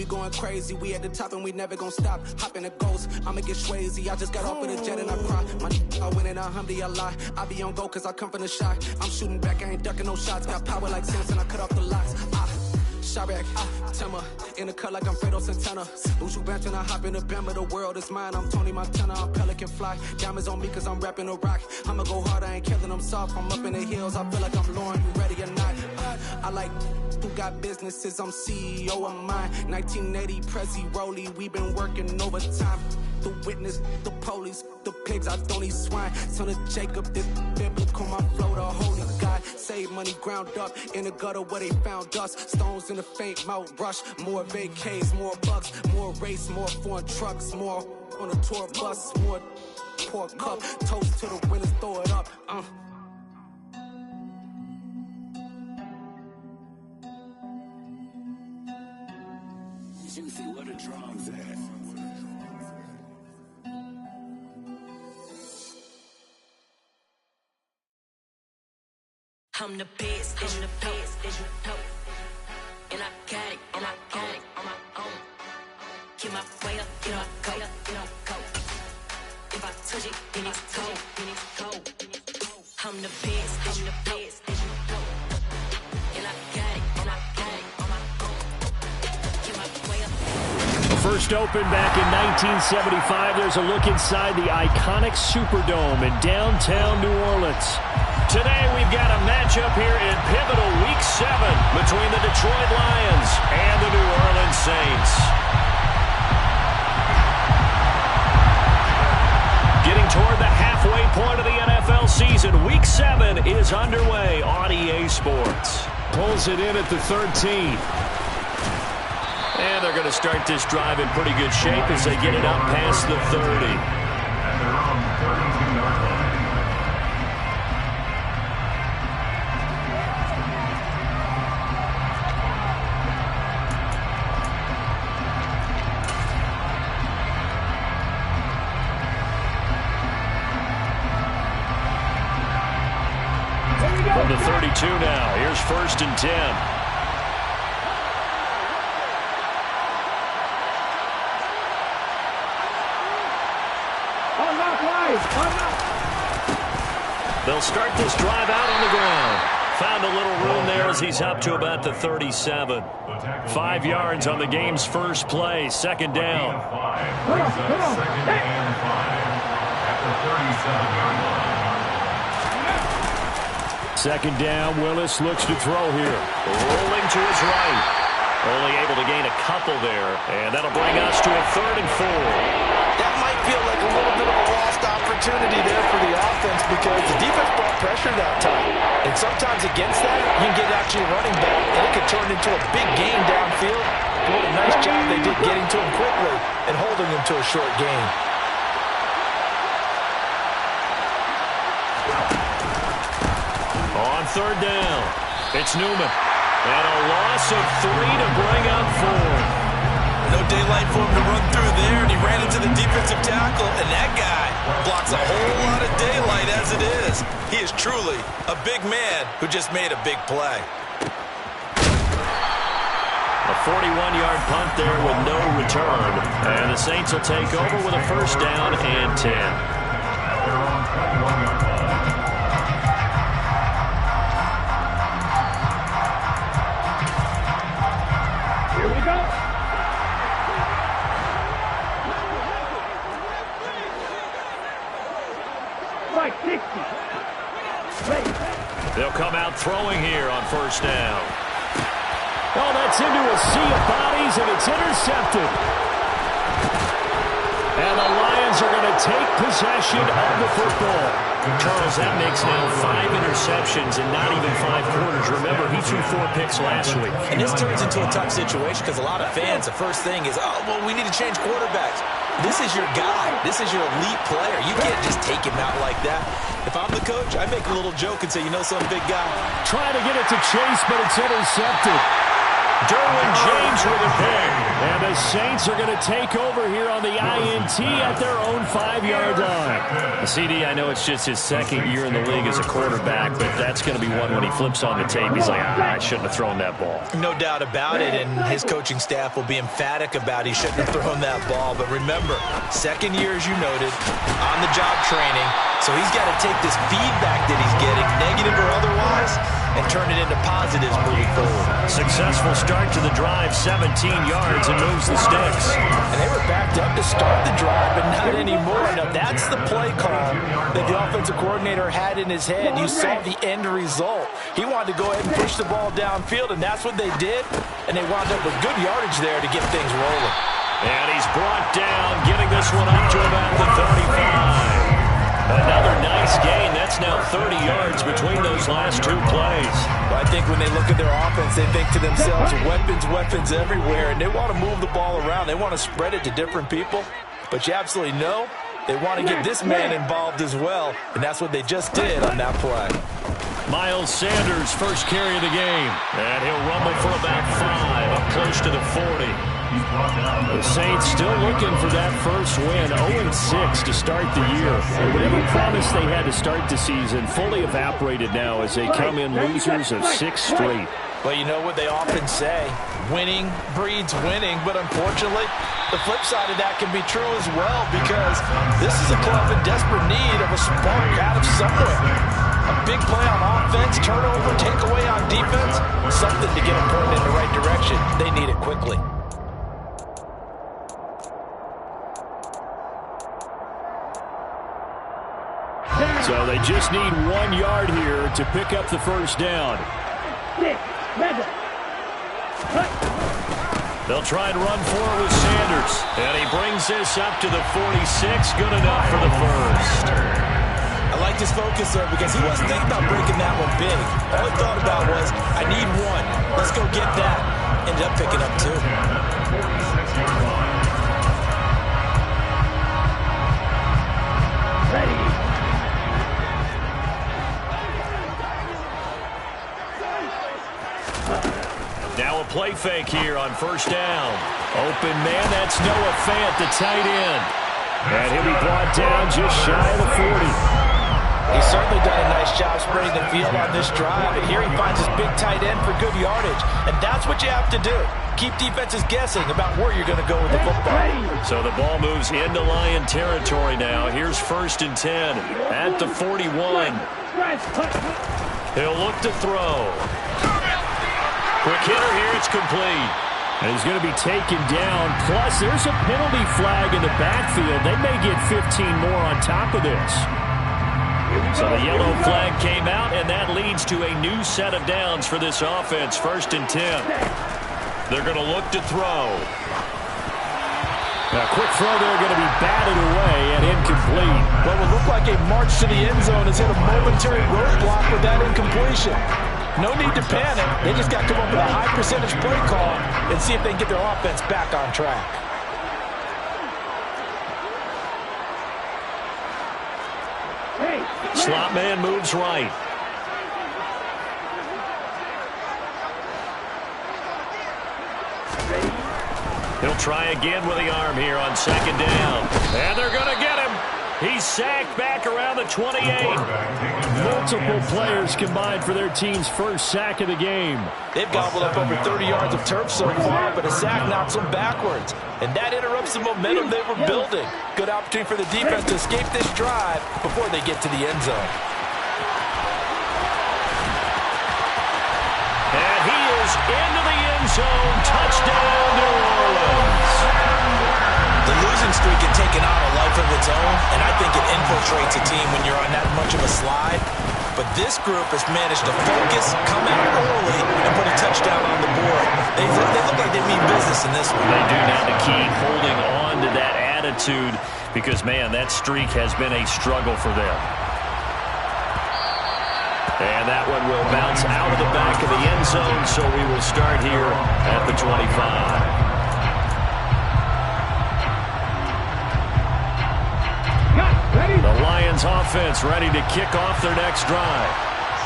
we going crazy. We at the top and we never gonna stop. Hop in a ghost, I'ma get Swayze. I just got off of the jet and I cry. I went in a Humvee, I lie. I be on go cause I come from the shot. I'm shooting back, I ain't ducking no shots. Got power like Samson, I cut off the locks. Shabak, Timmer, in the cut like I'm Fredo Santana. Buju Banton, I hop in the Bama, the world is mine. I'm Tony Montana, I'm Pelican Fly. Diamonds on me cause I'm rapping a rock. I'ma go hard, I ain't killing them soft. I'm up in the hills, I feel like I'm Lauren, you ready or not? I like who got businesses, I'm CEO of mine. 1980 Prezi Rolly, we been working overtime. The witness, the police, the pigs, I don't eat swine. Son of Jacob, this biblical, my flow, the holy God. Save money ground up in the gutter where they found us. Stones in the faint mouth rush. More vacays, more bucks, more race, more foreign trucks, more on a tour bus, more pour cup. Toast to the winners, throw it up. Juicy, what a drums at. I'm the best, I'm the best, as you know. And I got it, and I got it on my own. Get my way up, get my go, get my go. If I touch it, then it's cold, then it's cold. I'm the best, I'm the best, as you know. And I got it, and I got it on my own. Get my way up. First opened back in 1975. There's a look inside the iconic Superdome in downtown New Orleans. Today we've got a matchup here in pivotal Week 7 between the Detroit Lions and the New Orleans Saints. Getting toward the halfway point of the NFL season, Week 7 is underway on EA Sports. Pulls it in at the 13. And they're going to start this drive in pretty good shape as they get it up past the 30. From the 32 now, here's 1st and 10. They'll start this drive out on the ground. Found a little room there as he's up to about the 37. 5 yards on the game's first play, 2nd down. Second down, Willis looks to throw here. Rolling to his right. Only able to gain a couple there, and that'll bring us to a 3rd and 4. That might feel like a little bit of a lost opportunity there for the offense because the defense brought pressure that time. And sometimes against that, you can get actually a running back, and it could turn into a big gain downfield. What a nice job they did getting to him quickly and holding him to a short gain. On 3rd down, it's Newman. And a loss of 3 to bring up 4. No daylight for him to run through there, and he ran into the defensive tackle, and that guy blocks a whole lot of daylight as it is. He is truly a big man who just made a big play. A 41-yard punt there with no return. And the Saints will take over with a 1st down and 10. Here we go. Right, 60. They'll come out throwing here on 1st down. Oh, that's into a sea of bodies, and it's intercepted. And the Lions are going to take possession of the football. Charles, that makes now 5 interceptions in not even 5 quarters. Remember, he threw 4 picks last week. And this turns into a tough situation because a lot of fans, the first thing is, oh, well, we need to change quarterbacks. This is your guy. This is your elite player. You can't just take him out like that. If I'm the coach, I make a little joke and say, you know some big guy. Trying to get it to Chase, but it's intercepted. Derwin James with a pick. And the Saints are going to take over here on the INT at their own 5-yard line. CD, I know it's just his second year in the league as a quarterback, but that's going to be one when he flips on the tape. He's like, I shouldn't have thrown that ball. No doubt about it, and his coaching staff will be emphatic about he shouldn't have thrown that ball. But remember, second year, as you noted, on-the-job training. So he's got to take this feedback that he's getting, negative or otherwise, and turn it into positives moving forward. Successful start to the drive, 17 yards, and moves the sticks. And they were backed up to start the drive, but not anymore. Now, that's the play call that the offensive coordinator had in his head. You saw the end result. He wanted to go ahead and push the ball downfield, and that's what they did. And they wound up with good yardage there to get things rolling. And he's brought down, getting this one up to about the 35. Another nice gain. That's now 30 yards between those last two plays. Well, I think when they look at their offense, they think to themselves, weapons everywhere, and they want to move the ball around. They want to spread it to different people. But you absolutely know they want to get this man involved as well, and that's what they just did on that play. Miles Sanders, first carry of the game. And he'll rumble for about 5, up close to the 40. The Saints still looking for that first win, 0-6 to start the year. Whatever promise they had to start the season fully evaporated now as they come in losers of 6 straight. Well, you know what they often say, winning breeds winning, but unfortunately, the flip side of that can be true as well, because this is a club in desperate need of a spark out of somewhere. A big play on offense, turnover, takeaway on defense, something to get them pointed in the right direction. They need it quickly. So they just need 1 yard here to pick up the first down. They'll try and run forward with Sanders. And he brings this up to the 46. Good enough for the first. I like his focus there because he wasn't thinking about breaking that one big. All he thought about was, I need 1. Let's go get that. Ended up picking up 2. Ready. Now a play fake here on first down. Open man, that's Noah Fant, the tight end. And he'll be brought down just shy of the 40. He's certainly done a nice job spreading the field on this drive. And here he finds his big tight end for good yardage. And that's what you have to do. Keep defenses guessing about where you're going to go with the football. So the ball moves into Lion territory now. Here's 1st and 10 at the 41. He'll look to throw. Quick hitter here, it's complete. And he's going to be taken down. Plus, there's a penalty flag in the backfield. They may get 15 more on top of this. So the yellow flag came out, and that leads to a new set of downs for this offense. 1st and 10. They're going to look to throw. Now, quick throw there, going to be batted away and incomplete. What would look like a march to the end zone has hit a momentary roadblock with that incompletion. No need to panic. They just got to come up with a high percentage play call and see if they can get their offense back on track. Slot man moves right. He'll try again with the arm here on 2nd down. And they're going to get him. He's sacked back around the 28. Multiple players combined for their team's first sack of the game. They've gobbled up over 30 yards of turf so far, but a sack knocks them backwards. And that interrupts the momentum they were building. Good opportunity for the defense to escape this drive before they get to the end zone. And he is into the end zone. Touchdown, New Orleans. The losing streak had taken on a life of its own, and I think it infiltrates a team when you're on that much of a slide. But this group has managed to focus, come out early, and put a touchdown on the board. They look like they mean business in this one. They do now to keep holding on to that attitude because, man, that streak has been a struggle for them. And that one will bounce out of the back of the end zone, so we will start here at the 25. The Lions offense ready to kick off their next drive.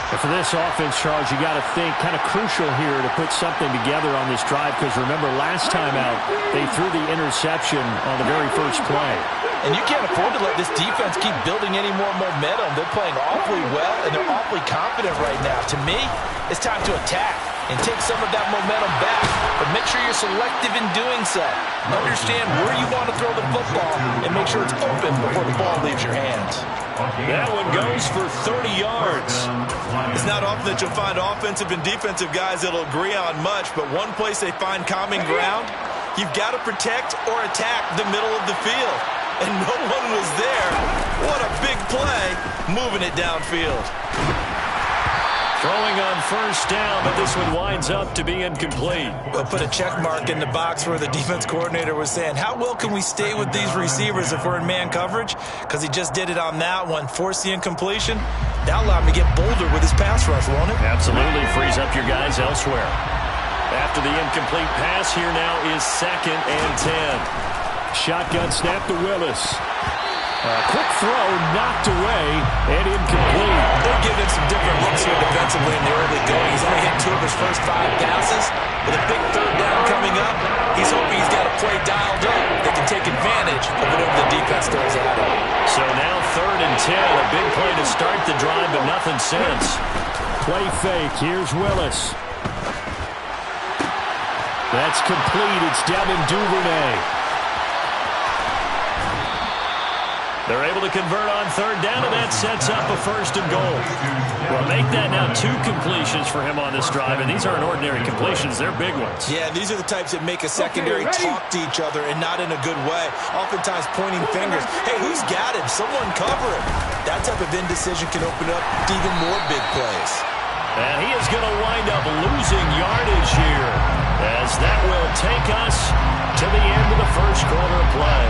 And for this offense, Charles, you got to think kind of crucial here to put something together on this drive, because remember last time out they threw the interception on the very first play. And you can't afford to let this defense keep building any more momentum. They're playing awfully well, and they're awfully confident right now. To me, it's time to attack and take some of that momentum back. But make sure you're selective in doing so. Understand where you want to throw the football and make sure it's open before the ball leaves your hands. That one goes for 30 yards. It's not often that you'll find offensive and defensive guys that'll agree on much, but one place they find common ground, you've got to protect or attack the middle of the field. And no one was there. What a big play, moving it downfield. Throwing on first down, but this one winds up to be incomplete. We'll put a check mark in the box where the defense coordinator was saying, how well can we stay with these receivers if we're in man coverage? Because he just did it on that one, forced the incompletion. That'll allow him to get bolder with his pass rush, won't it? Absolutely, frees up your guys elsewhere. After the incomplete pass, here now is 2nd and 10. Shotgun snap to Willis. Quick throw, knocked away, and incomplete. They're giving some different looks here defensively in the early going. He's only hit 2 of his first 5 passes. With a big 3rd down coming up, he's hoping he's got a play dialed up that can take advantage of whatever the defense throws at him. So now 3rd and 10, a big play to start the drive, but nothing since. Play fake, here's Willis. That's complete, it's Devin Duvernay. They're able to convert on 3rd down, and that sets up a 1st and goal. Well, make that now 2 completions for him on this drive, and these aren't ordinary completions. They're big ones. Yeah, these are the types that make a secondary talk to each other, and not in a good way. Oftentimes pointing fingers. Hey, who's got him? Someone cover him. That type of indecision can open up to even more big plays. And he is going to wind up losing yardage here, as that will take us to the end of the first quarter of play.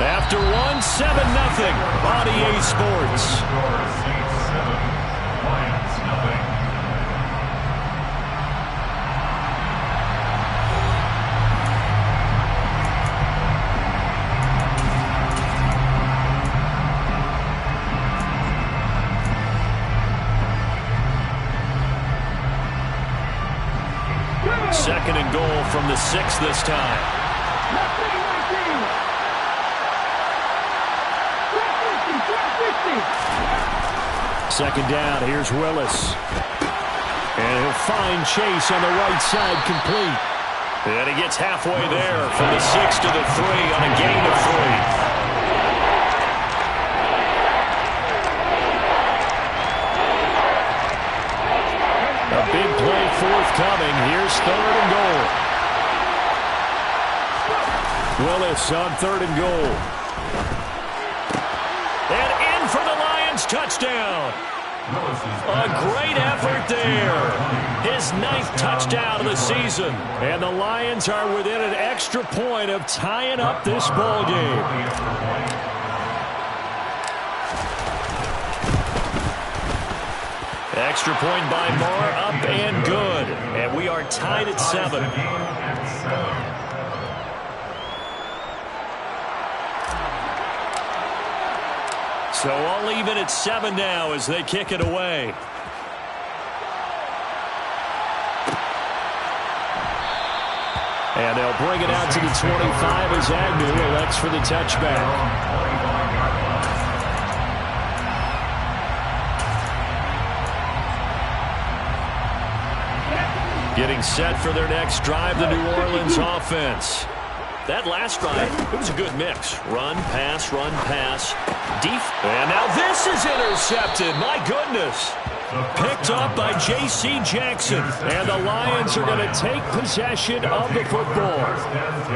After 1, 7-0 on EA Sports. Second and goal from the 6 this time. Second down, here's Willis. And he'll find Chase on the right side, complete. And he gets halfway there from the 6 to the 3 on a gain of 3. A big play forthcoming. Here's 3rd and goal. Willis on 3rd and goal. And in for the Lions touchdown. A great effort there. His 9th touchdown of the season. And the Lions are within an extra point of tying up this ball game. Extra point by Moore, up and good. And we are tied at 7. So all even at 7 now as they kick it away. And they'll bring it out to the 25 as Agnew elects for the touchback. Getting set for their next drive, the New Orleans offense. That last drive, it was a good mix. Run, pass, and now this is intercepted. My goodness. Picked up by J.C. Jackson. And the Lions are going to take possession of the football.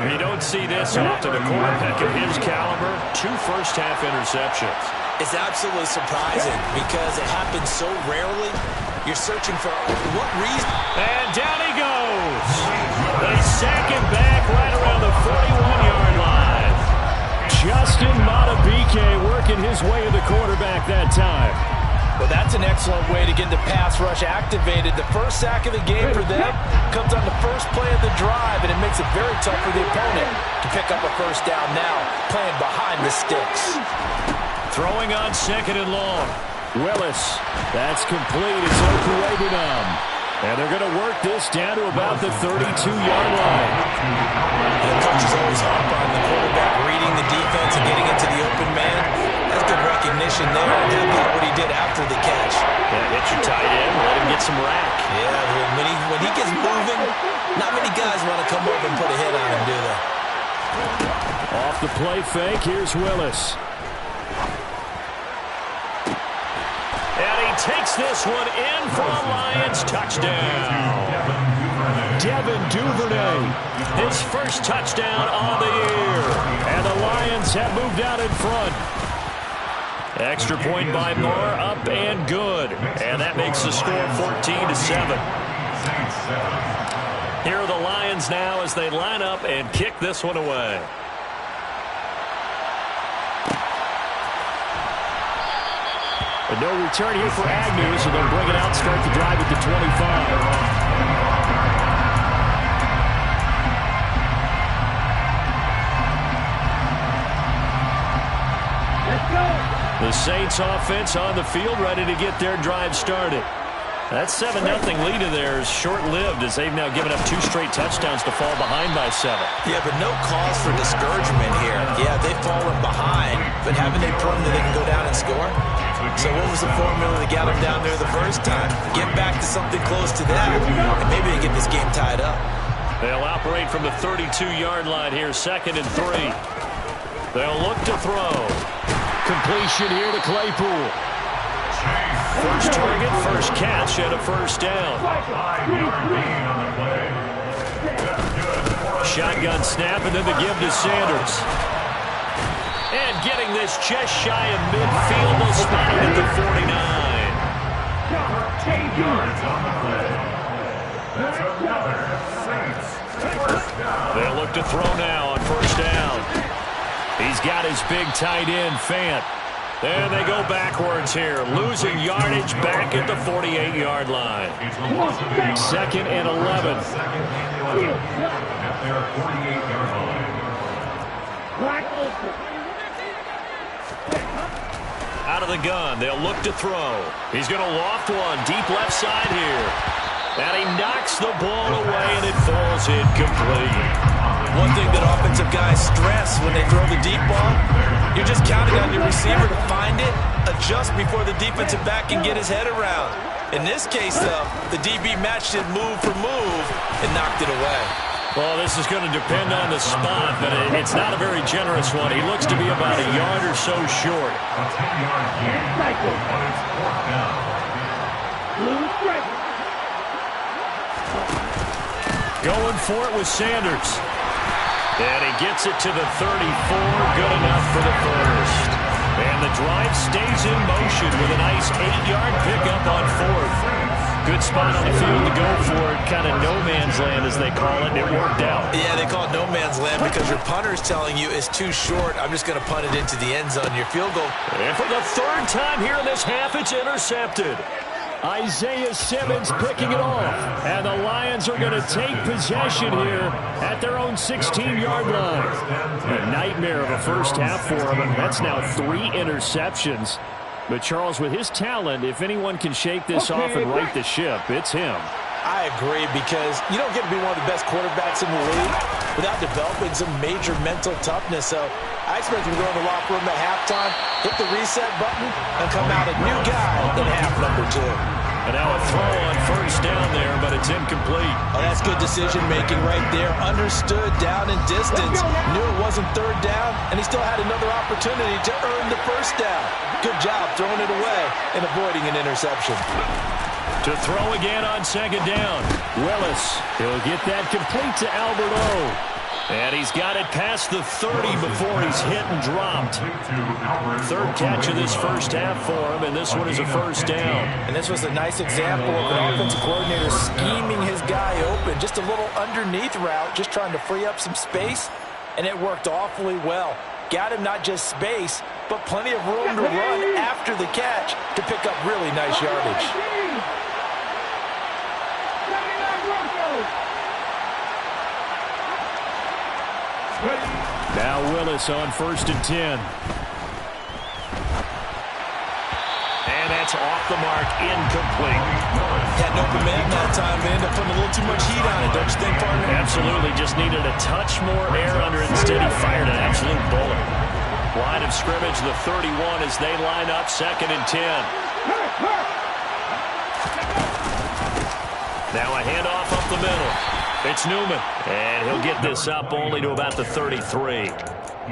You don't see this often. A quarterback of his caliber, 2 first-half interceptions. It's absolutely surprising because it happens so rarely. You're searching for what reason. And down he goes. They sack him back right around the 41-yard line. Justin Matabike working his way to the quarterback that time. Well, that's an excellent way to get the pass rush activated. The first sack of the game for them comes on the first play of the drive, and it makes it very tough for the opponent to pick up a first down now, playing behind the sticks. Throwing on 2nd and long. Willis. That's complete. It's Okuegbunam. And they're going to work this down to about the 32-yard line. The coach is always hard on the quarterback, reading the defense and getting into the open man. That's good recognition there. And happy with what he did after the catch. Yeah, get your tight end. Let him get some rack. Yeah, when he gets moving, not many guys want to come over and put a hit on him, do they? Off the play fake, here's Willis. And he takes this one in for a Lions touchdown. Devin Duvernay. His first touchdown on the year. And the Lions have moved out in front. Extra point by Moore, up and good. And that makes the score 14-7. Here are the Lions now as they line up and kick this one away. And no return here for Agnew, so they'll bring it out, start the drive at the 25. The Saints offense on the field, ready to get their drive started. That 7-0 lead of theirs short-lived as they've now given up 2 straight touchdowns to fall behind by 7. Yeah, but no cause for discouragement here. Yeah, they've fallen behind, but haven't they proven that they can go down and score? So what was the formula that got them down there the first time? Get back to something close to that, and maybe they get this game tied up. They'll operate from the 32-yard line here, 2nd and 3. They'll look to throw. Completion here to Claypool. First target, first catch, and a first down. Shotgun snap, and then the give to Sanders. And getting this just shy of midfield, they'll spot it at the 49. They'll look to throw now on first down. He's got his big tight end, Fant. And they go backwards here, losing yardage back at the 48-yard line. 2nd and 11. Out of the gun, they'll look to throw. He's going to loft one deep left side here. And he knocks the ball away, and it falls incomplete. One thing that offensive guys stress when they throw the deep ball, you're just counting on your receiver to find it, adjust before the defensive back can get his head around. In this case, though, the DB matched it move for move and knocked it away. Well, this is going to depend on the spot, but it's not a very generous one. He looks to be about a yard or so short. Going for it with Sanders. And he gets it to the 34. Good enough for the first. And the drive stays in motion with a nice 8-yard pickup on 4th. Good spot on the field to go for it. Kind of no man's land, as they call it. It worked out. Yeah, they call it no man's land because your punter is telling you it's too short. I'm just going to punt it into the end zone. Your field goal. And for the 3rd time here in this half, it's intercepted. Isaiah Simmons picking it off. And the Lions are going to take possession here at their own 16-yard line. A nightmare of a first half for him. That's now 3 interceptions. But Charles, with his talent, if anyone can shake this off and right the ship, it's him. I agree, because you don't get to be one of the best quarterbacks in the league without developing some major mental toughness. So I expect him to go in the locker room at halftime, hit the reset button, and come out a new guy in half number 2. And now a throw on first down there, but it's incomplete. Oh, that's good decision-making right there. Understood down and distance. Knew it wasn't 3rd down, and he still had another opportunity to earn the first down. Good job throwing it away and avoiding an interception. To throw again on 2nd down. Willis, he'll get that complete to Albert O. And he's got it past the 30 before he's hit and dropped. 3rd catch of this first half for him, and this one is a first down. And this was a nice example of an offensive coordinator scheming his guy open. Just a little underneath route, just trying to free up some space, and it worked awfully well. Got him not just space, but plenty of room to run after the catch to pick up really nice yardage. Now Willis on 1st and 10. And that that's off the mark, incomplete. Had an open man that time. They ended up putting a little too much heat on it, don't you think, partner? Absolutely, just needed a touch more air under it. Instead, he fired an absolute bullet. Line of scrimmage, the 31 as they line up, 2nd and 10. Now a handoff up the middle. It's Newman, and he'll get this up only to about the 33.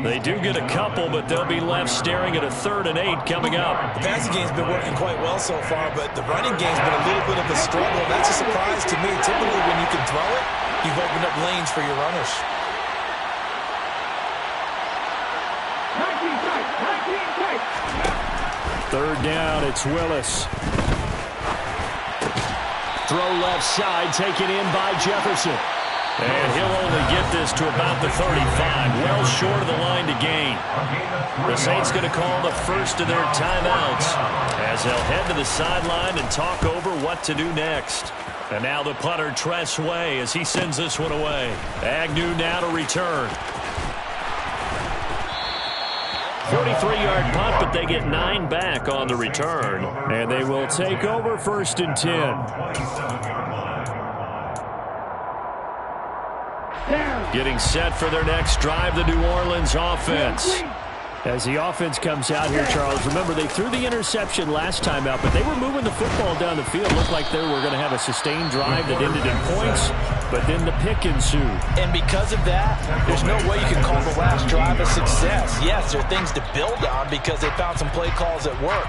They do get a couple, but they'll be left staring at a 3rd and 8 coming up. The passing game's been working quite well so far, but the running game's been a little bit of a struggle. That's a surprise to me. Typically, when you can throw it, you've opened up lanes for your runners. Third down, it's Willis. Throw left side, taken in by Jefferson. And he'll only get this to about the 35, well short of the line to gain. The Saints going to call the first of their timeouts as they'll head to the sideline and talk over what to do next. And now the punter, Tress Way, as he sends this one away. Agnew now to return. 43-yard punt, but they get 9 back on the return. And they will take over 1st and 10. Getting set for their next drive, the New Orleans offense. As the offense comes out here, Charles, remember they threw the interception last time out, but they were moving the football down the field. Looked like they were going to have a sustained drive that ended in points, but then the pick ensued. And because of that, there's no way you can call the last drive a success. Yes, there are things to build on because they found some play calls that work.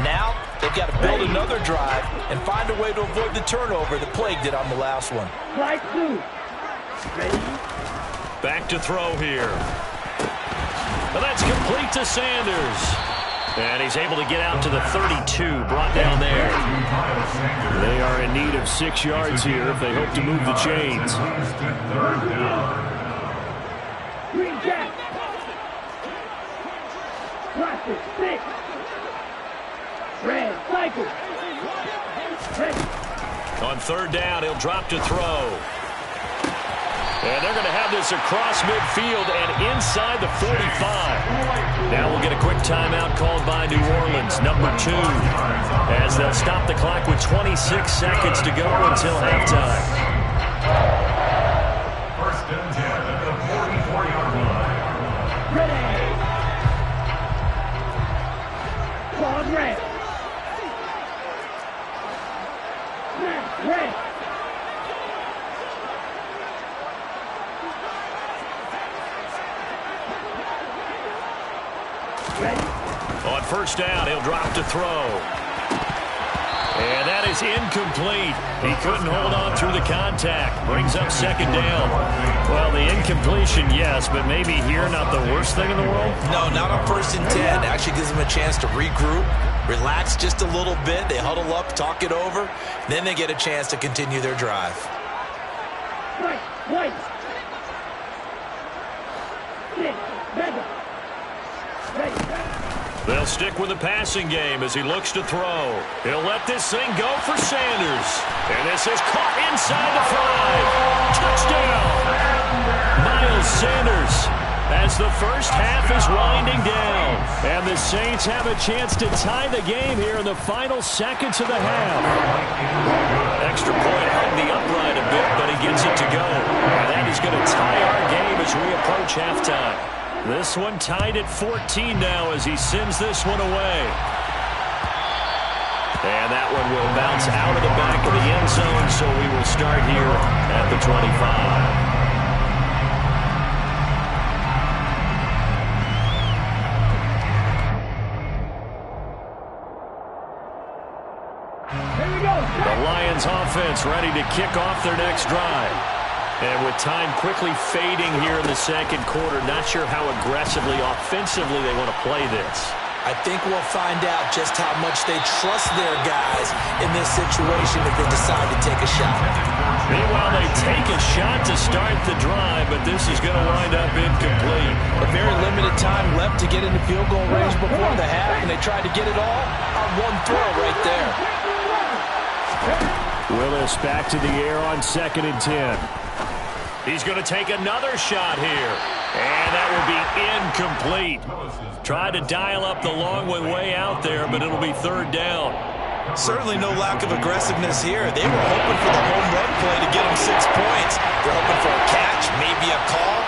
Now, they've got to build another drive and find a way to avoid the turnover that plagued it on the last one. Back to throw here. But that's complete to Sanders. And he's able to get out to the 32, brought down there. They are in need of 6 yards here if they hope to move the chains. Green Jack. Plastic stick. Red cycle. On 3rd down, he'll drop to throw. And they're going to have this across midfield and inside the 45. Now we'll get a quick timeout called by New Orleans, number 2, as they'll stop the clock with 26 seconds to go until halftime. 1st and 10 at the 44-yard line. Ready. Claude red. Snap red. On 1st down, he'll drop to throw. And that is incomplete. He couldn't hold on through the contact. Brings up 2nd down. Well, the incompletion, yes, but maybe here not the worst thing in the world? No, not on 1st and 10. Actually gives them a chance to regroup, relax just a little bit. They huddle up, talk it over. Then they get a chance to continue their drive. White. They'll stick with the passing game as he looks to throw. He'll let this thing go for Sanders. And this is caught inside the 5. Touchdown! Miles Sanders as the first half is winding down. And the Saints have a chance to tie the game here in the final seconds of the half. Extra point hung the upright a bit, but he gets it to go. And that is going to tie our game as we approach halftime. This one tied at 14 now as he sends this one away. And that one will bounce out of the back of the end zone, so we will start here at the 25. Here we go. The Lions offense ready to kick off their next drive. And with time quickly fading here in the 2nd quarter, not sure how aggressively, offensively they want to play this. I think we'll find out just how much they trust their guys in this situation if they decide to take a shot. Meanwhile, they take a shot to start the drive, but this is going to wind up incomplete. A very limited time left to get into field goal range before the half, and they tried to get it all on one throw right there. Willis back to the air on 2nd and 10. He's going to take another shot here. And that will be incomplete. Tried to dial up the long one way out there, but it'll be third down. Certainly no lack of aggressiveness here. They were hoping for the home run play to get them 6 points. They're hoping for a catch, maybe a call,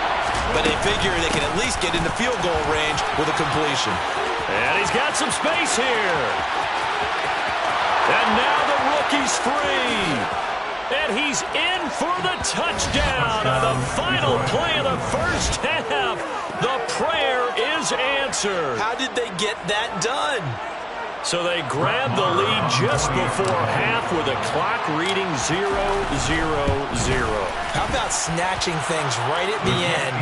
but they figure they can at least get into field goal range with a completion. And he's got some space here. And now the rookie's free. And he's in for the touchdown on the final play of the first half. The prayer is answered. How did they get that done? So they grabbed the lead just before half with a clock reading 0-0-0. How about snatching things right at the end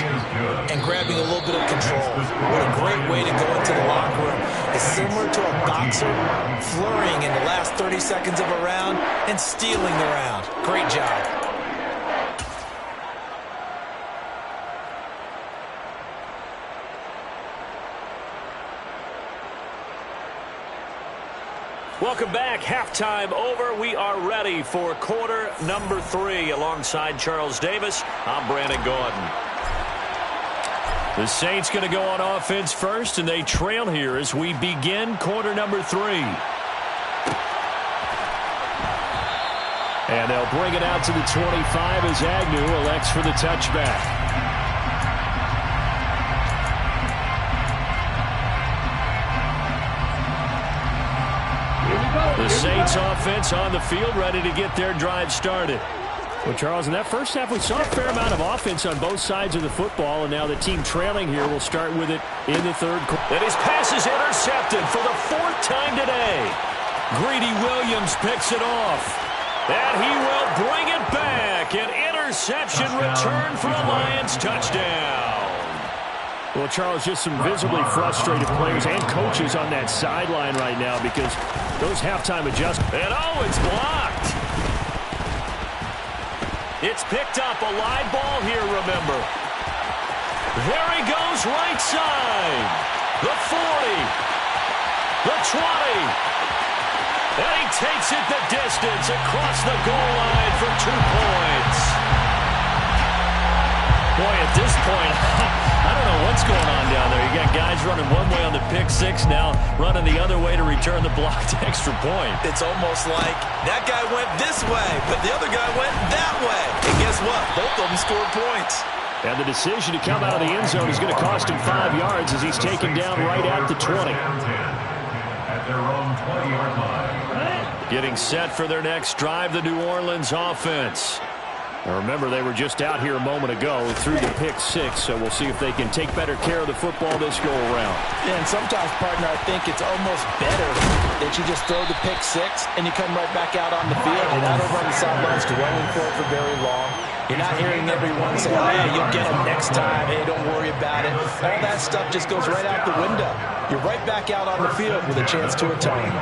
and grabbing a little bit of control? What a great way to go into the locker room. It's similar to a boxer flurrying in the last 30 seconds of a round and stealing the round. Great job. Welcome back. Halftime over. We are ready for quarter number 3. Alongside Charles Davis, I'm Brandon Gordon. The Saints going to go on offense first, and they trail here as we begin quarter number 3. And they'll bring it out to the 25 as Agnew elects for the touchback. The Saints offense on the field, ready to get their drive started. Well, Charles, in that first half, we saw a fair amount of offense on both sides of the football, and now the team trailing here will start with it in the third quarter. And his pass is intercepted for the 4th time today. Greedy Williams picks it off. And he will bring it back. An interception return for a Lions touchdown. Well, Charles, just some visibly frustrated players and coaches on that sideline right now because those halftime adjustments. And oh, it's blocked. It's picked up. A live ball here, remember. There he goes, right side. The 40. The 20. And he takes it the distance across the goal line for 2 points. Boy, at this point, I don't know what's going on down there. You got guys running one way on the pick six, now running the other way to return the blocked extra point. It's almost like that guy went this way, but the other guy went that way. And guess what? Both of them scored points. And the decision to come out of the end zone is going to cost him 5 yards as he's taken down right at the 20. At their own 20-yard line. Getting set for their next drive, the New Orleans offense. Now remember, they were just out here a moment ago through the pick six, so we'll see if they can take better care of the football this go-around. Yeah, and sometimes, partner, I think it's almost better that you just throw the pick six and you come right back out on the field. You're not over on the sidelines dwelling for it for very long. You're not hearing everyone say, oh, yeah, you'll get them next time. Hey, don't worry about it. All that stuff just goes right out the window. You're right back out on the field with a chance to atone.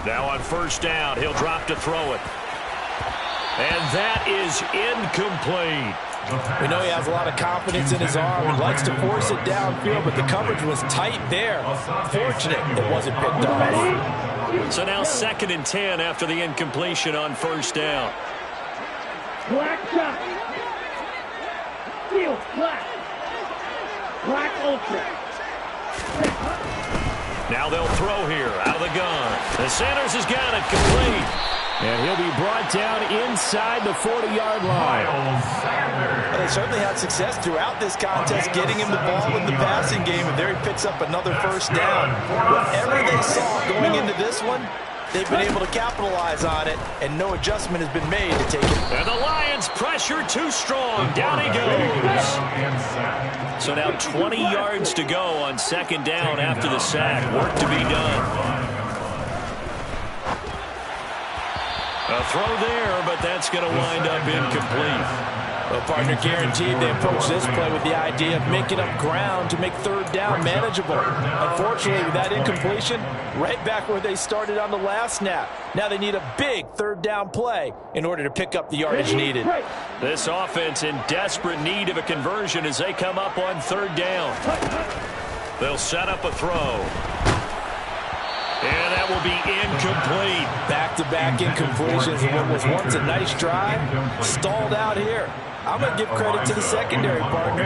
Now on first down, he'll drop to throw it. And that is incomplete. We know he has a lot of confidence in his arm and likes to force it downfield, but the coverage was tight there. Fortunate it wasn't picked off. So now 2nd and 10 after the incompletion on first down. Black shot. Steel black. Black ultra. Now they'll throw here out of the gun. The Sanders has got it complete. And he'll be brought down inside the 40-yard line. Well, they certainly had success throughout this contest getting him the ball in the passing game, and there he picks up another first down. Whatever they saw going into this one, they've been able to capitalize on it, and no adjustment has been made to take it. And the Lions pressure too strong. Down he goes. So now 20 yards to go on 2nd down after the sack. Work to be done. A throw there, but that's going to wind up incomplete. Well, partner, guaranteed they approach this play with the idea of making up ground to make 3rd down manageable. Unfortunately, with that incompletion, right back where they started on the last snap. Now they need a big 3rd down play in order to pick up the yardage needed. This offense in desperate need of a conversion as they come up on 3rd down. They'll set up a throw. And that that will be incomplete. Back-to-back incompletions in what was once a nice drive. Stalled out here. I'm going to give credit to the secondary partner.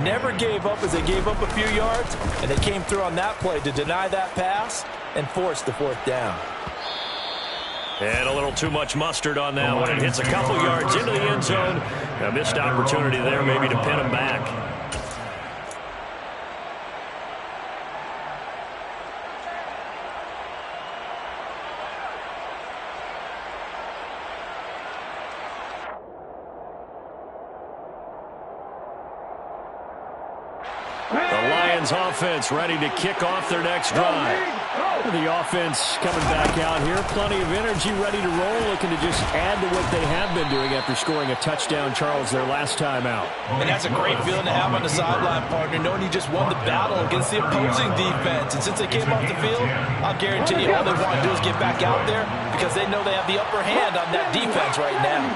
Never gave up as they gave up a few yards, and they came through on that play to deny that pass and force the fourth down. And a little too much mustard on that one. It hits a couple yards into the end zone. A missed opportunity there maybe to pin him back. The Lions offense ready to kick off their next drive. The offense coming back out here. Plenty of energy, ready to roll, looking to just add to what they have been doing after scoring a touchdown, Charles, their last time out. And that's a great feeling to have on the sideline, partner, knowing you just won the battle against the opposing defense. And since they came off the field, I'll guarantee you all they want to do is get back out there because they know they have the upper hand on that defense right now.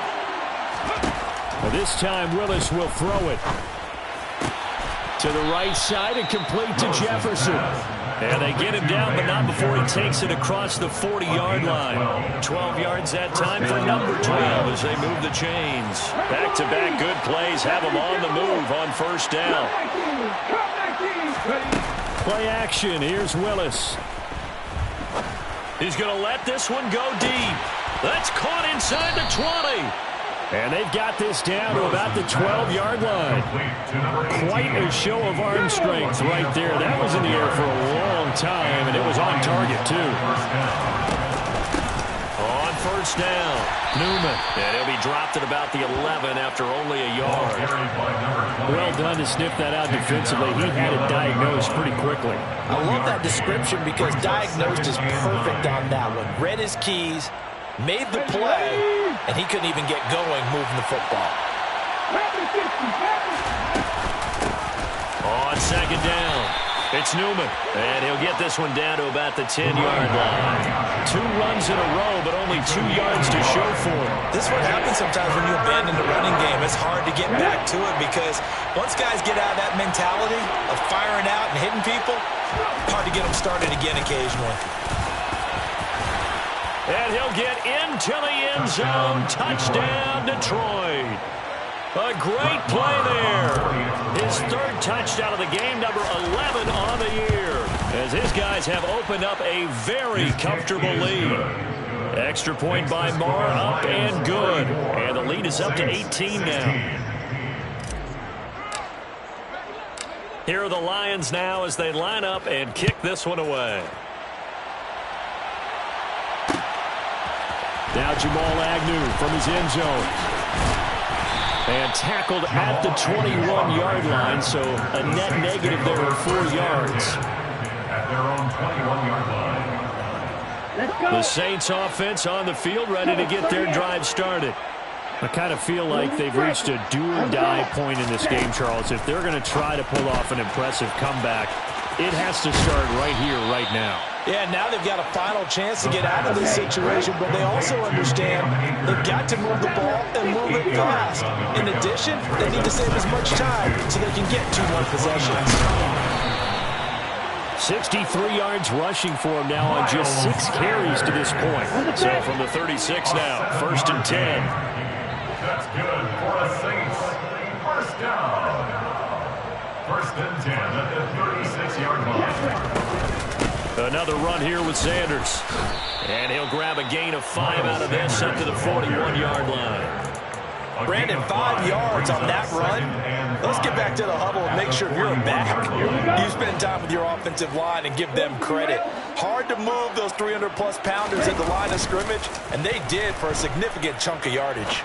Well, this time Willis will throw it to the right side and complete to Jefferson. And they get him down, but not before he takes it across the 40-yard line. 12 yards that time for number 12 as they move the chains. Back-to-back good plays have them on the move on first down. Play action. Here's Willis. He's going to let this one go deep. That's caught inside the 20. And they've got this down to about the 12-yard line. Quite a show of arm strength right there. That was in the air for a long time, and it was on target, too. On first down, Newman. And he'll be dropped at about the 11 after only a yard. Well done to sniff that out defensively. He had it diagnosed pretty quickly. I love that description because diagnosed is perfect on that one. Read his keys, made the play, and he couldn't even get going moving the football. On second down, it's Newman. And he'll get this one down to about the 10-yard line. 2 runs in a row, but only 2 yards to show for it. This is what happens sometimes when you abandon the running game. It's hard to get back to it because once guys get out of that mentality of firing out and hitting people, hard to get them started again occasionally. And he'll get into the end zone. Touchdown, Detroit. A great play there. His 3rd touchdown of the game, number 11 on the year, as his guys have opened up a very comfortable lead. Extra point by Marr, up and good. And the lead is up to 18 now. Here are the Lions now as they line up and kick this one away. Now Jamal Agnew from his end zone. And tackled at the 21-yard line, so a net negative there of 4 yards. At their own 21-yard line. Let's go. The Saints offense on the field, ready to get their drive started. I kind of feel like they've reached a do-or-die point in this game, Charles. If they're going to try to pull off an impressive comeback, it has to start right here, right now. Yeah, now they've got a final chance to get out of this situation, but they also understand they've got to move the ball and move it fast. In addition, they need to save as much time so they can get 2 more possessions. 63 yards rushing for him now on just 6 carries to this point. So from the 36 now, 1st and 10. That's good for the Saints. First down. 1st and 10 at the 36-yard line. Another run here with Sanders. And he'll grab a gain of 5 out of this up to the 41-yard line. Brandon, 5 yards on that run. Let's get back to the huddle and make sure you're back. You spend time with your offensive line and give them credit. Hard to move those 300-plus pounders at the line of scrimmage, and they did for a significant chunk of yardage.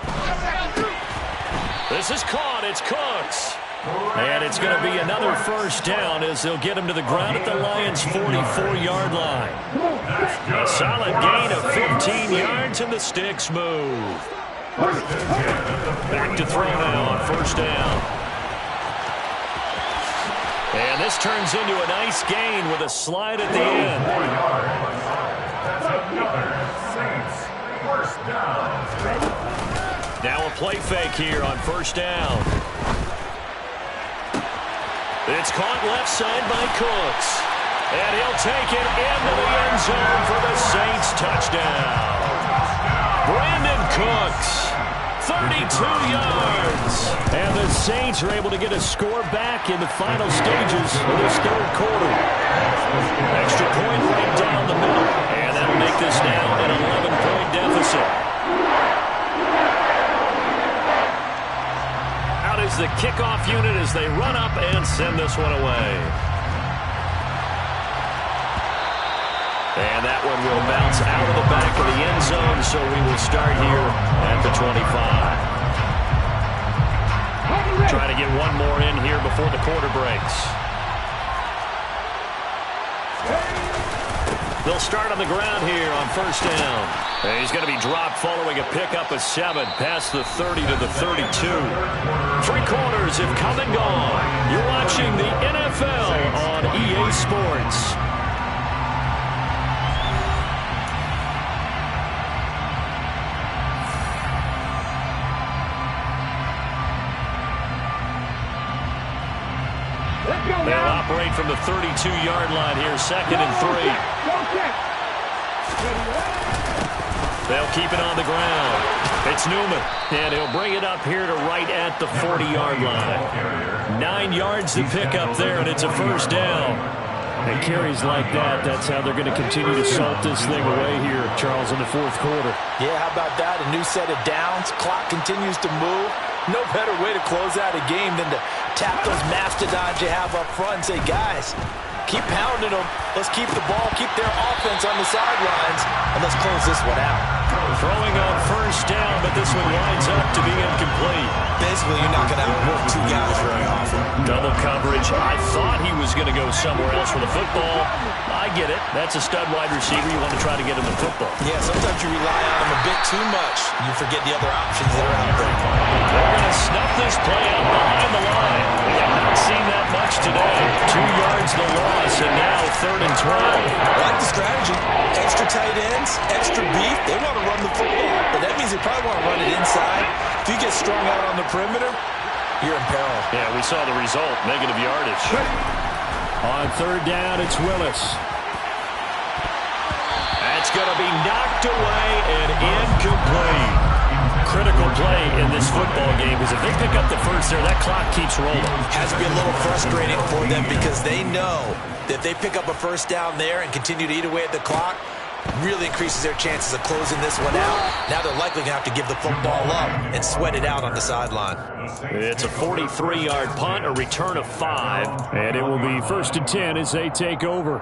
This is caught. It's Cooks. And it's going to be another first down as they'll get him to the ground at the Lions' 44-yard line. A solid gain of 15 yards, and the sticks move. Back to throw now on first down. And this turns into a nice gain with a slide at the end. That's another Saints first down. Now a play fake here on first down. It's caught left side by Cooks. And he'll take it into the end zone for the Saints touchdown. Brandon Cooks, 32 yards. And the Saints are able to get a score back in the final stages of this third quarter. Extra point right down the middle. And that'll make this now an 11-point deficit. Out is the kickoff unit as they run up and send this one away. And that one will bounce out of the back of the end zone, so we will start here at the 25. Trying to get one more in here before the quarter breaks. They'll start on the ground here on first down. And he's going to be dropped following a pickup of 7 past the 30 to the 32. 3 quarters have come and gone. You're watching the NFL on EA Sports. They'll operate from the 32-yard line here, 2nd and 3. They'll keep it on the ground. It's Newman, and he'll bring it up here to right at the 40-yard line. 9 yards to pick up there, and it's a first down. And carries like that, that's how they're going to continue to salt this thing away here, Charles, in the fourth quarter. Yeah, how about that? A new set of downs. Clock continues to move. No better way to close out a game than to tap those mastodons you have up front and say, guys, keep pounding them. Let's keep the ball, keep their offense on the sidelines, and let's close this one out. Throwing on first down, but this one winds up to be incomplete. Basically, you're not going to outwork 2 guys very often. Double coverage. I thought he was going to go somewhere else with the football. I get it. That's a stud wide receiver. You want to try to get him the football. Yeah, sometimes you rely on him a bit too much. You forget the other options that are out there. They're going to snuff this play out behind the line. We have not seen that much today. 2 yards the loss, and now 3rd and 12. I like the strategy. Extra tight ends, extra beef. They want to run the football, but that means they probably want to run it inside. If you get strung out on the perimeter, you're in peril. Yeah, we saw the result, negative yardage. On 3rd down, it's Willis. That's going to be knocked away and incomplete. Critical play in this football game because if they pick up the first there, that clock keeps rolling. Has to be a little frustrating for them because they know that if they pick up a first down there and continue to eat away at the clock, really increases their chances of closing this one out. Now they're likely going to have to give the football up and sweat it out on the sideline. It's a 43-yard punt, a return of 5, and it will be 1st and 10 as they take over.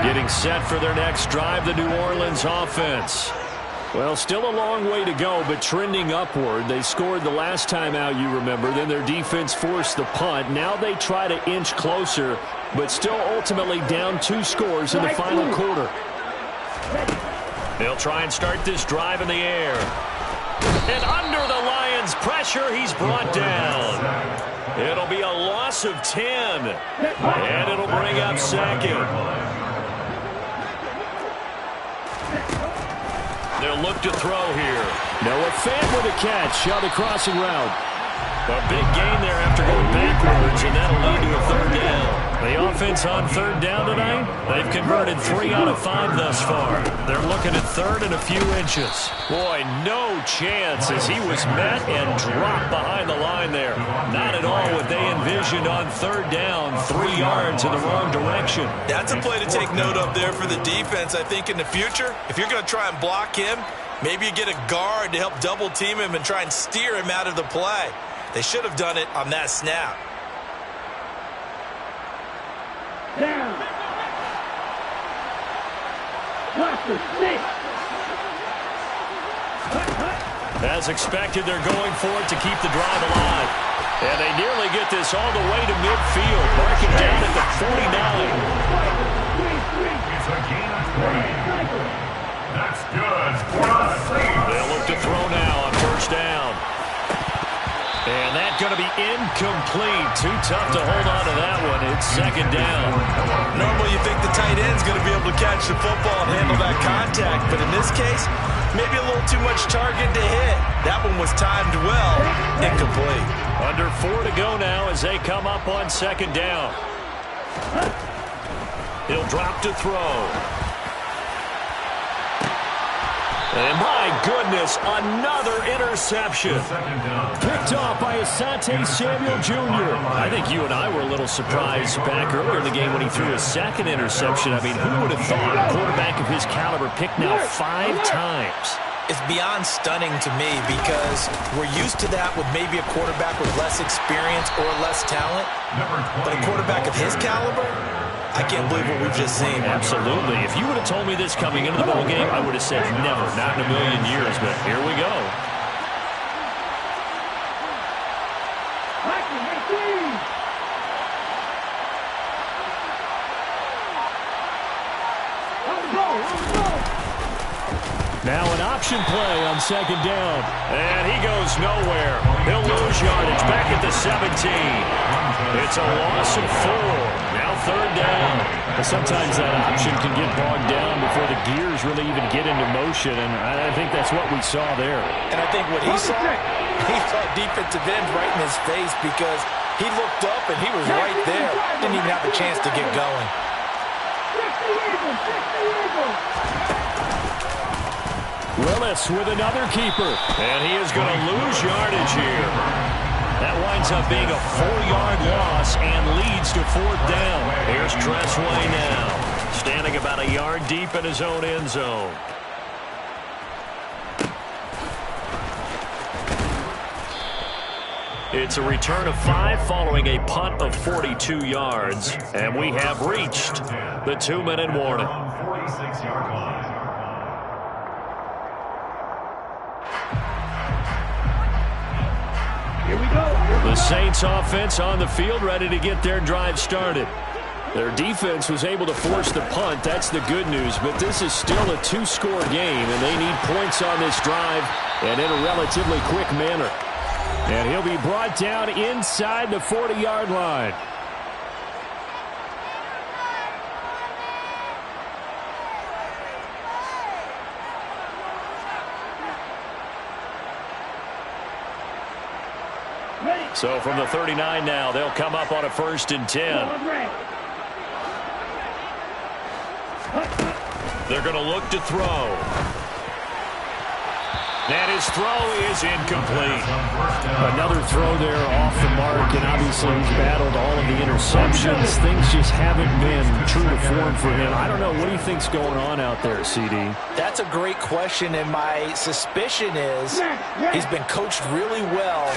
Getting set for their next drive, the New Orleans offense. Well, still a long way to go, but trending upward. They scored the last time out, you remember. Then their defense forced the punt. Now they try to inch closer, but still ultimately down 2 scores in the final quarter. They'll try and start this drive in the air. And under the Lions' pressure, he's brought down. It'll be a loss of 10, and it'll bring up 2nd. They'll look to throw here. Noah Fant with a catch on the crossing route. A big gain there after going backwards, and that'll lead to a 3rd down. The offense on 3rd down tonight, they've converted 3 out of 5 thus far. They're looking at 3rd and a few inches. Boy, no chance as he was met and dropped behind the line there. Not at all what they envisioned on 3rd down, 3 yards in the wrong direction. That's a play to take note of there for the defense. I think in the future, if you're going to try and block him, maybe you get a guard to help double team him and try and steer him out of the play. They should have done it on that snap. Down. Watch the 6. As expected, they're going for it to keep the drive alive. And they nearly get this all the way to midfield, marking down at the 49. It's a gain of 3. That's good for a save. They'll look to throw now on 1st down. And that's going to be incomplete. Too tough to hold on to that one. It's second down. Normally you think the tight end's going to be able to catch the football and handle that contact, but in this case, maybe a little too much target to hit. That one was timed well. Incomplete. Under 4 to go now as they come up on second down. He'll drop to throw. And my goodness, another interception. Picked off by Asante Samuel Jr. I think you and I were a little surprised back earlier in the game when he threw a second interception. I mean, who would have thought a quarterback of his caliber picked now 5 times? It's beyond stunning to me because we're used to that with maybe a quarterback with less experience or less talent. But a quarterback of his caliber, I can't believe what we've just seen. Absolutely. If you would have told me this coming into the ball game, I would have said never, not in a million years. But here we go. Now an option play on second down. And he goes nowhere. He'll lose yardage back at the 17. It's a loss of 4. Now third down. But sometimes that option can get bogged down before the gears really even get into motion. And I think that's what we saw there. And I think what he saw defensive end right in his face because he looked up and he was right there. Didn't even have a chance to get going. Willis with another keeper. And he is going to lose yardage here. That winds up being a 4-yard loss and leads to fourth down. Here's Tressway now, standing about a yard deep in his own end zone. It's a return of 5 following a punt of 42 yards. And we have reached the 2-minute warning. 46-yard line. Here we go. The Saints offense on the field, ready to get their drive started. Their defense was able to force the punt. That's the good news. But this is still a 2-score game, and they need points on this drive and in a relatively quick manner. And he'll be brought down inside the 40-yard line. So from the 39 now, they'll come up on a 1st and 10. They're going to look to throw. And his throw is incomplete. Another throw there off the mark, and obviously he's battled all of the interceptions. Things just haven't been true to form for him. I don't know. What do you think's going on out there, CD? That's a great question, and my suspicion is he's been coached really well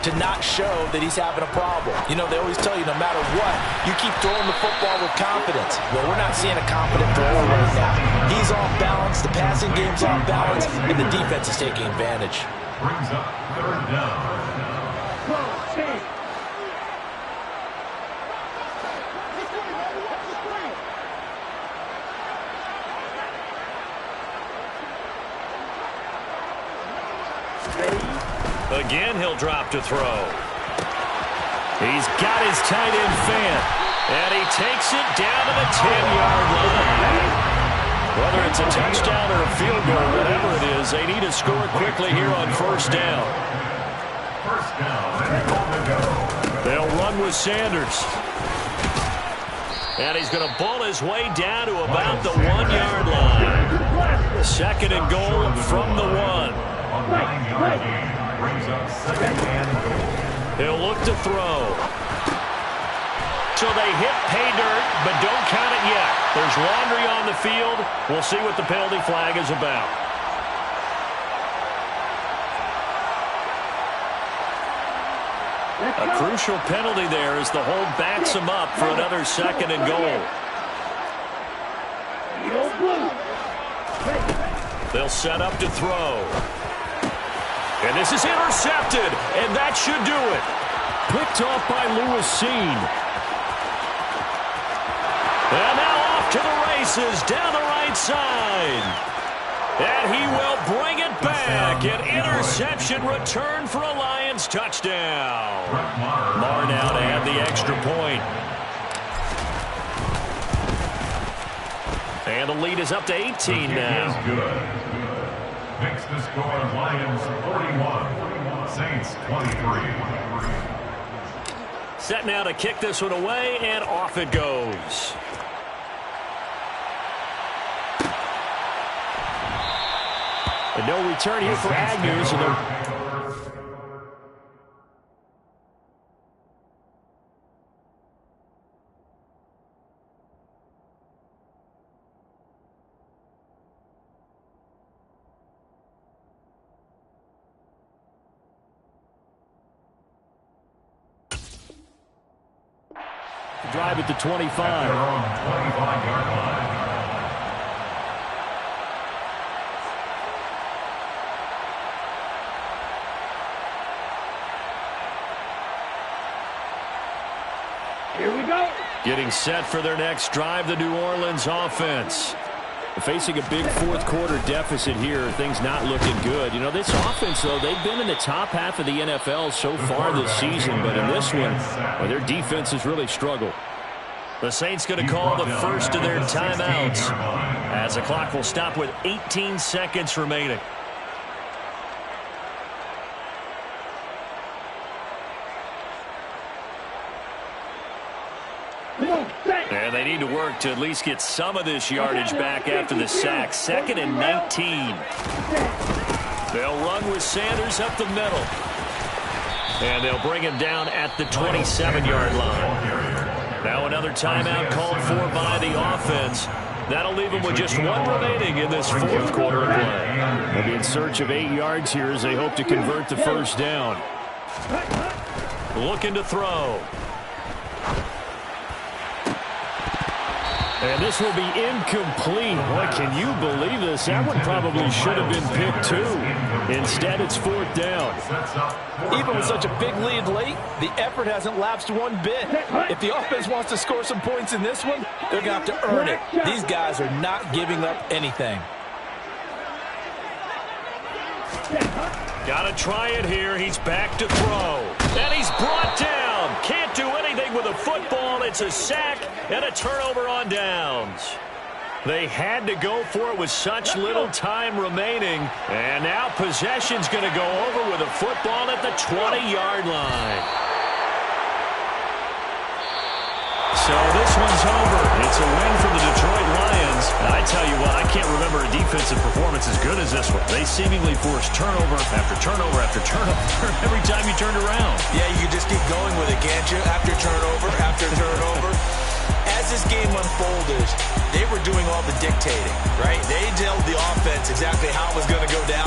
to not show that he's having a problem. You know, they always tell you no matter what, you keep throwing the football with confidence. Well, we're not seeing a confident thrower right now. He's off balance, the passing game's off balance, and the defense is taking advantage. Brings up third down. Again, he'll drop to throw. He's got his tight end fan, and he takes it down to the 10-yard line. Whether it's a touchdown or a field goal, whatever it is, they need to score quickly here on first down. First down and goal to go. They'll run with Sanders. And he's going to bull his way down to about the 1-yard line. 2nd and goal from the 1. On 9-yard gain. Brings up 2nd and goal. He'll look to throw. So they hit pay dirt, but don't count it yet. There's laundry on the field. We'll see what the penalty flag is about. A crucial penalty there as the hold backs him up for another 2nd and goal. They'll set up to throw. And this is intercepted, and that should do it. Picked off by Lewis Seen. And now off to the races down the right side. And he will bring it back. An interception return for a Lions Lions touchdown. Marr now to add the extra point. And the lead is up to 18 now. Makes the score Lions 41, Saints 23. Set now to kick this one away, and off it goes. And no return here for Agnew. So drive at the 25. Their own 25-yard line. Here we go. Getting set for their next drive, the New Orleans offense. Facing a big fourth quarter deficit here, things not looking good. You know, this offense, though, they've been in the top half of the NFL so far this season, but in this one, well, their defense has really struggled. The Saints going to call the first of their timeouts as the clock will stop with 18 seconds remaining. And they need to work to at least get some of this yardage back after the sack. 2nd and 19. They'll run with Sanders up the middle. And they'll bring him down at the 27-yard line. Now another timeout called for by the offense. That'll leave them with just one remaining in this fourth quarter of play. They'll be in search of 8 yards here as they hope to convert the first down. Looking to throw. And this will be incomplete. Boy, can you believe this? That one probably should have been picked too. Instead, it's 4th down. Even with such a big lead late, the effort hasn't lapsed one bit. If the offense wants to score some points in this one, they're going to have to earn it. These guys are not giving up anything. Got to try it here. He's back to throw. And he's brought down. Can't do anything with a football. It's a sack and a turnover on downs. They had to go for it with such little time remaining. And now possession's going to go over with a football at the 20-yard line. So this one's over. It's a win for the Detroit Lions. And I tell you what, I can't remember a defensive performance as good as this one. They seemingly forced turnover after turnover after turnover every time you turned around. Yeah, you can just keep going with it, can't you? After turnover. As this game unfolded, they were doing all the dictating, right? They told the offense exactly how it was going to go down.